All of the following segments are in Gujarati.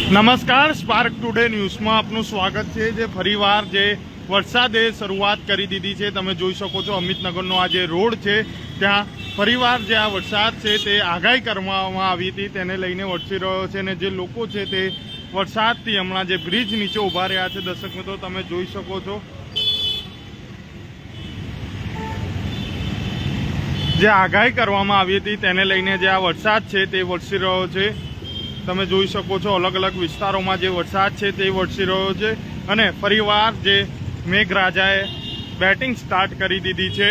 નમસ્કાર, સ્પાર્ક ટુડે ન્યૂઝમાં આપનું સ્વાગત છે। જે ફરીવાર જે વરસાદે શરૂઆત કરી દીધી છે, તમે જોઈ શકો છો અમિતનગરનો આ જે રોડ છે ત્યાં ફરીવાર જે આ વરસાદ છે તે આગાહી કરવામાં આવી હતી તેને લઈને વરસી રહ્યો છે અને જે લોકો છે તે વરસાદથી હમણાં જે બ્રિજ નીચે ઊભા રહ્યા છે, દર્શક મિત્રો તમે જોઈ શકો છો જે આગાહી કરવામાં આવી હતી તેને લઈને જે આ વરસાદ છે તે વરસી રહ્યો છે। તમે જોઈ શકો છો અલગ અલગ વિસ્તારોમાં જે વરસાદ છે તે વરસી રહ્યો છે અને ફરીવાર જે મેઘરાજાએ બેટિંગ સ્ટાર્ટ કરી દીધી છે।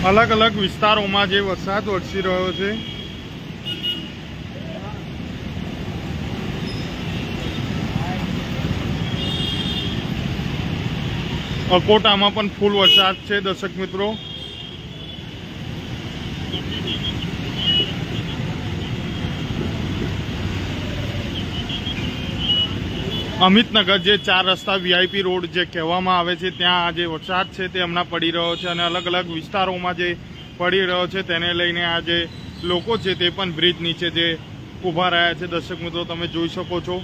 અલગ અલગ વિસ્તારોમાં જે વરસાદ વરસી રહ્યો છે અકોટામાં પણ ફૂલ વરસાદ છે દર્શક મિત્રો। અમિતનગર જે 4 રસ્તા વીઆઈપી રોડ જે કહેવામાં આવે છે ત્યાં આ જે વરસાદ છે તે હમણાં પડી રહ્યો છે અને અલગ અલગ વિસ્તારોમાં જે પડી રહ્યો છે તેને લઈને આ જે લોકો છે તે પણ બ્રિજ નીચે જે ઊભા રહ્યા છે। દર્શક મિત્રો તમે જોઈ શકો છો,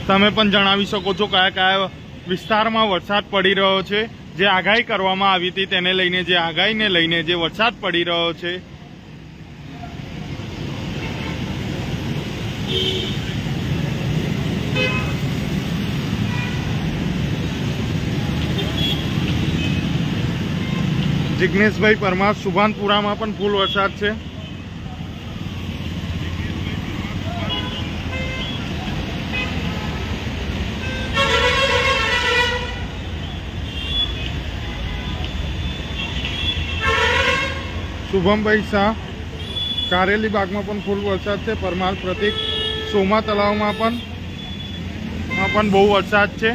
તમે પણ જણાવી શકો છો કયા કયા વિસ્તારમાં વરસાદ પડી રહ્યો છે। જે આગાહી કરવામાં આવી હતી તેને લઈને જે આગાહીને લઈને જે વરસાદ પડી રહ્યો છે જિગ્નેશભાઈ પરમાર સુભાનપુરામાં પણ ફૂલ વરસાદ છે। શુભમભાઈ શાહ કારેલી બાગમાં પણ ફૂલ વરસાદ છે। પરમાર પ્રતિક સોમા તળાવમાં પણ બહુ વરસાદ છે।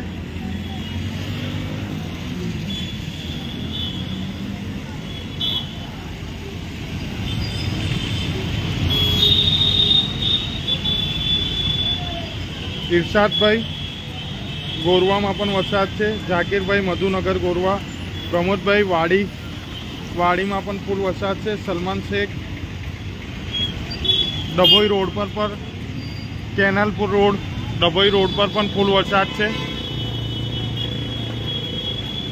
ઇરશાદભાઈ ગોરવામાં પણ વરસાદ છે। ઝાકીરભાઈ મધુનગર ગોરવા, પ્રમોદભાઈ વાડીમાં પણ ફૂલ વરસાદ છે। સલમાન શેખ ડભોઈ રોડ પર કેનાલપુર રોડ ડભોઈ રોડ પર પણ ફૂલ વરસાદ છે।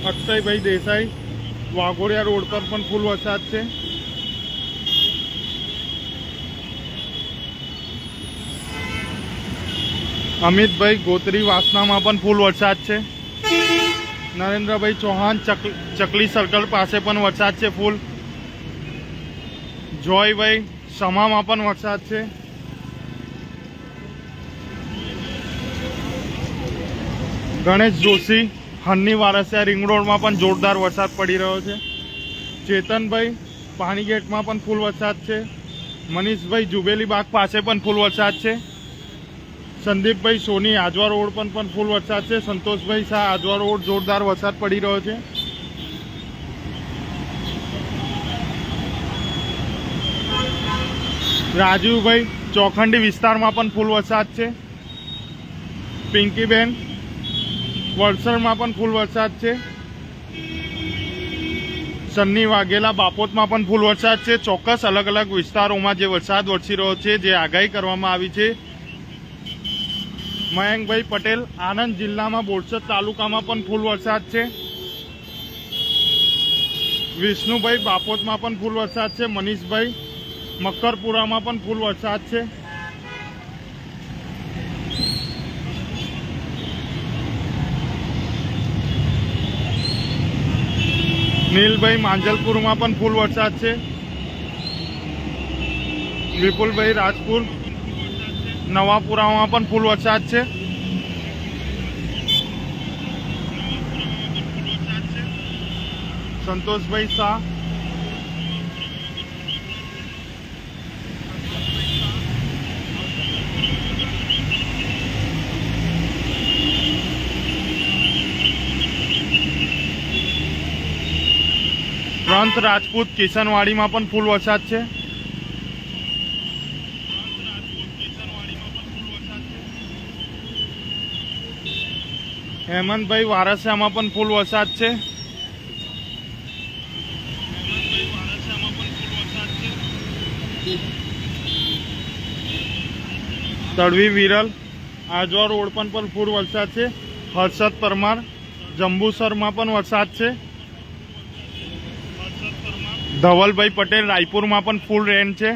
અક્ષયભાઈ દેસાઈ વાઘોડિયા રોડ પર પણ ફૂલ વરસાદ છે। અમિતભાઈ ગોત્રી વાસનામાં પણ ફૂલ વરસાદ છે। નરેન્દ્રભાઈ ચૌહાણ ચકલી સર્કલ પાસે પણ વરસાદ છે ફૂલ। જોયભાઈ સમામાં પણ વરસાદ છે। ગણેશ જોશી હન્ની વારસિયા રિંગ રોડમાં પણ જોરદાર વરસાદ પડી રહ્યો છે। ચેતનભાઈ પાણીગેટમાં પણ ફૂલ વરસાદ છે। મનીષભાઈ જુબેલી બાગ પાસે પણ ફૂલ વરસાદ છે। સંદીપભાઈ સોની આજવા રોડ પર પણ ફૂલ વરસાદ છે। સંતોષભાઈ શાહ આજવા રોડ જોરદાર વરસાદ પડી રહ્યો છે। રાજીવભાઈ ચોખંડી વિસ્તારમાં પણ ફૂલ વરસાદ છે। પિંકીબેન વલસડમાં પણ ફૂલ વરસાદ છે। સન્ની વાઘેલા બાપોતમાં પણ ફૂલ વરસાદ છે। ચોક્કસ અલગ અલગ વિસ્તારોમાં જે વરસાદ વરસી રહ્યો છે, જે આગાહી કરવામાં આવી છે। મયંકભાઈ પટેલ આણંદ જિલ્લામાં બોરસદ તાલુકામાં પણ ફૂલ વરસાદ છે। વિષ્ણુભાઈ બાપોતમાં પણ ફૂલ વરસાદ છે। મનીષભાઈ મકરપુરામાં પણ ફૂલ વરસાદ છે। નીલભાઈ માંજલપુરમાં પણ ફૂલ વરસાદ છે। વિપુલભાઈ રાજપુર નવાપુરામાં પણ ફૂલ વરસાદ છે। સંતોષભાઈ શાહ સંત રાજપૂત કિશનવાડીમાં પણ ફૂલ વરસાદ છે. હેમંતભાઈ વારસિયામાં પણ ફૂલ વરસાદ છે. તળવી વિરલ આજવા રોડ પર પણ ફૂલ વરસાદ છે. હર્ષદ પરમાર જંબુસરમાં પણ વરસાદ છે. ધવલભાઈ પટેલ રાયપુરમાં પણ ફૂલ રેન છે.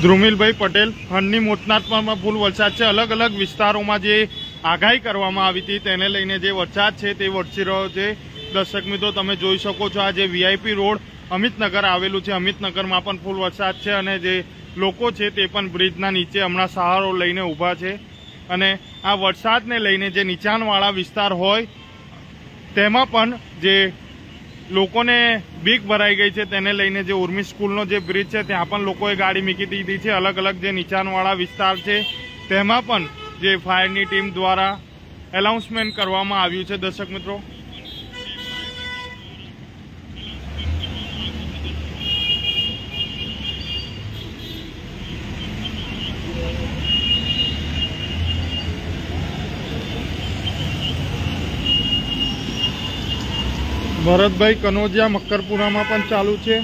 ધ્રુમિલભાઈ પટેલ હરની મોટનાથમાં ફૂલ વરસાદ છે. અલગ અલગ વિસ્તારોમાં જે આગાહી કરવામાં આવી હતી તેને લઈને જે વરસાદ છે તે વરસી રહ્યો છે. દર્શક મિત્રો તમે જોઈ શકો છો, આ જે વીઆઈપી રોડ અમિતનગર આવેલું છે, અમિતનગરમાં પણ ફૂલ વરસાદ છે અને જે લોકો છે તે પણ બ્રિજના નીચે હમણાં સહારો લઈને ઊભા છે. અને આ વરસાદને લઈને જે નીચાણવાળા વિસ્તાર હોય તેમાં પણ જે લોકોને બીક ભરાઈ ગઈ છે તેને લઈને જે ઉર્મી સ્કૂલનો જે બ્રિજ છે ત્યાં પણ લોકોએ ગાડી મૂકી દીધી છે. અલગ અલગ જે નીચાણવાળા વિસ્તાર છે તેમાં પણ જે ફાયરની ટીમ દ્વારા એનાઉન્સમેન્ટ કરવામાં આવ્યું છે. દર્શક મિત્રો ભરતભાઈ કનોજિયા મકરપુરામાં પણ ચાલુ છે.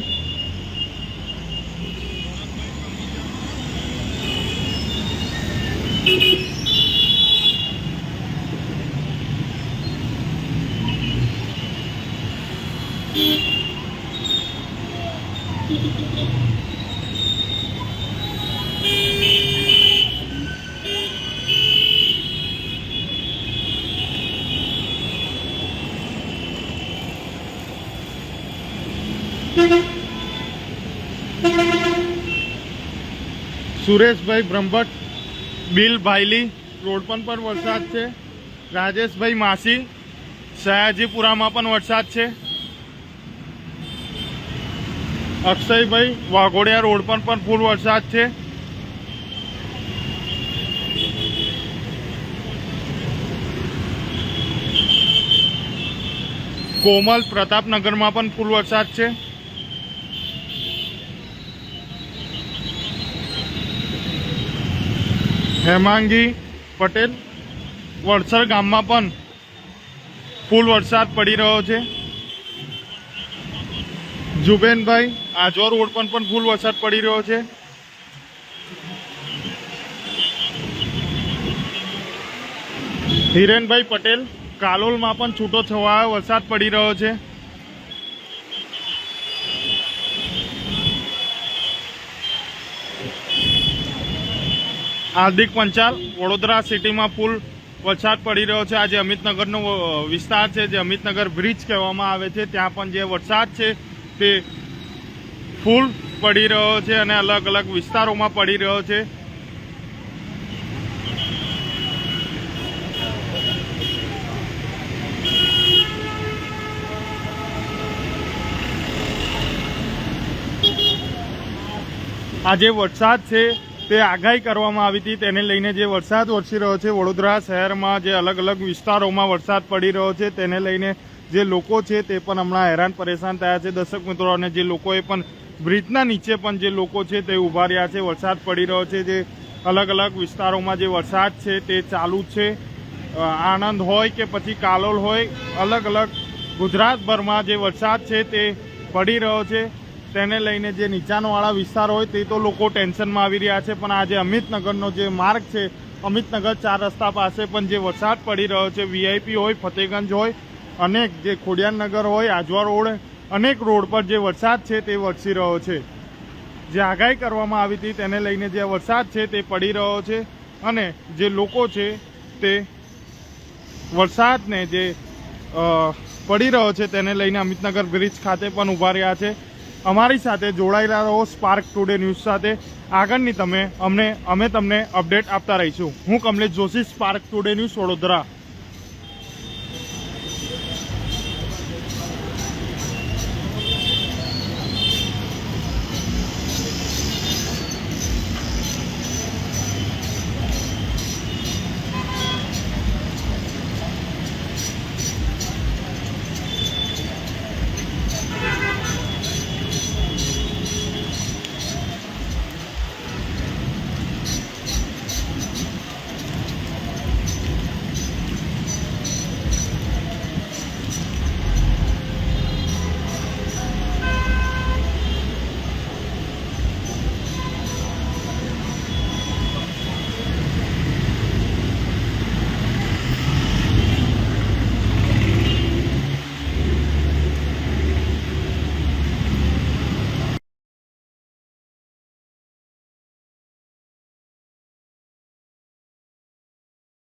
સુરેશભાઈ બ્રહ્મભટ્ટ બિલ ભાઈલી રોડ પર પણ વરસાદ છે. રાજેશભાઈ માસી સયાજીપુરામાં પણ વરસાદ છે. અક્ષયભાઈ વાઘોડિયા રોડ પર પણ ફૂલ વરસાદ છે. કોમલ પ્રતાપનગરમાં પણ ફૂલ વરસાદ છે. હેમાંગી પટેલ વડસર ગામમાં પણ ફૂલ વરસાદ પડી રહ્યો છે. જુબેનભાઈ આજવા રોડ પર પણ ફૂલ વરસાદ પડી રહ્યો છે. હિરેનભાઈ પટેલ કાલોલમાં પણ છૂટો છવાયો વરસાદ પડી રહ્યો છે. હાર્દિક પંચાલ વડોદરા સિટીમાં ફૂલ વરસાદ પડી રહ્યો છે. આજે અમિતનગરનો વિસ્તાર છે જે અમિતનગર બ્રિજ કહેવામાં આવે છે ત્યાં પણ જે વરસાદ છે તે ફૂલ પડી રહ્યો છે અને અલગ અલગ વિસ્તારોમાં પડી રહ્યો છે. આજે વરસાદ છે તે આગાહી કરવામાં આવી હતી તેને લઈને જે વરસાદ વરસી રહ્યો છે વડોદરા શહેરમાં જે અલગ અલગ વિસ્તારોમાં વરસાદ પડી રહ્યો છે તેને લઈને જે લોકો છે તે પણ હમણાં હેરાન પરેશાન થયા છે. દર્શક મિત્રો અને જે લોકોએ પણ બ્રિજના નીચે પણ જે લોકો છે તે ઊભા રહ્યા છે. વરસાદ પડી રહ્યો છે જે અલગ અલગ વિસ્તારોમાં જે વરસાદ છે તે ચાલુ છે. આણંદ હોય કે પછી કાલોલ હોય, અલગ અલગ ગુજરાતભરમાં જે વરસાદ છે તે પડી રહ્યો છે. તેને લઈને જે નીચાણવાળા વિસ્તાર હોય તે તો લોકો ટેન્શનમાં આવી રહ્યા છે. પણ આજે અમિતનગરનો જે માર્ગ છે અમિતનગર 4 રસ્તા પાસે પણ જે વરસાદ પડી રહ્યો છે, વીઆઈપી હોય, ફતેગંજ હોય, અનેક જે ખોડિયારનગર હોય, આજવા રોડ, અનેક રોડ પર જે વરસાદ છે તે વરસી રહ્યો છે. જે આગાહી કરવામાં આવી હતી તેને લઈને જે વરસાદ છે તે પડી રહ્યો છે અને જે લોકો છે તે વરસાદને જે પડી રહ્યો છે તેને લઈને અમિતનગર બ્રિજ ખાતે પણ ઊભા રહ્યા છે. અમારી સાથે જોડાયેલા રહો સ્પાર્ક ટુડે ન્યૂઝ સાથે. આગળની અમે તમને અપડેટ આપતા રહીશું. હું Kamlesh Joshi, spark today news Vadodara.